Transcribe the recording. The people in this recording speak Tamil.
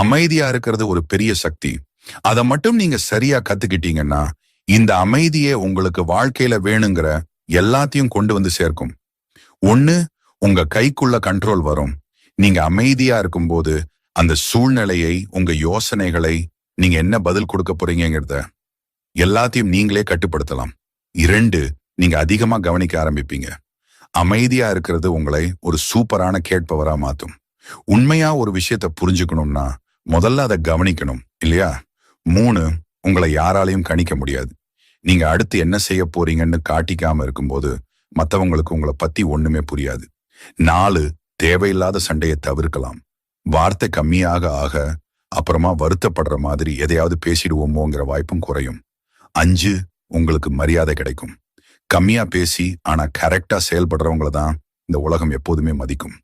அமைதியா இருக்கிறது ஒரு பெரிய சக்தி. அதை மட்டும் நீங்க சரியா கத்துக்கிட்டீங்கன்னா இந்த அமைதியே உங்களுக்கு வாழ்க்கையில வேணுங்கிற எல்லாத்தையும் கொண்டு வந்து சேர்க்கும். ஒண்ணு, உங்க கைக்குள்ள கண்ட்ரோல் வரும். நீங்க அமைதியா இருக்கும்போது அந்த சூழ்நிலையை, உங்க யோசனைகளை, நீங்க என்ன பதில் கொடுக்க போறீங்கிறத எல்லாத்தையும் நீங்களே கட்டுப்படுத்தலாம். 2, நீங்க அதிகமா கவனிக்க ஆரம்பிப்பீங்க. அமைதியா இருக்கிறது உங்களை ஒரு சூப்பரான கேட்பவரா மாத்தும். உண்மையா ஒரு விஷயத்த புரிஞ்சுக்கணும்னா முதல்ல அதை கவனிக்கணும் இல்லையா? 3, உங்களை யாராலையும் கணிக்க முடியாது. நீங்க அடுத்து என்ன செய்ய போறீங்கன்னு காட்டிக்காம இருக்கும்போது மத்தவங்களுக்கு உங்களை பத்தி ஒண்ணுமே புரியாது. 4, தேவையில்லாத சண்டையை தவிர்க்கலாம். வார்த்தை கம்மியாக ஆக அப்புறமா வருத்தப்படுற மாதிரி எதையாவது பேசிடுவோமோங்கிற வாய்ப்பும் குறையும். 5, உங்களுக்கு மரியாதை கிடைக்கும். கம்மியா பேசி ஆனா கரெக்டா செயல்படுறவங்கள தான் இந்த உலகம் எப்போதுமே மதிக்கும்.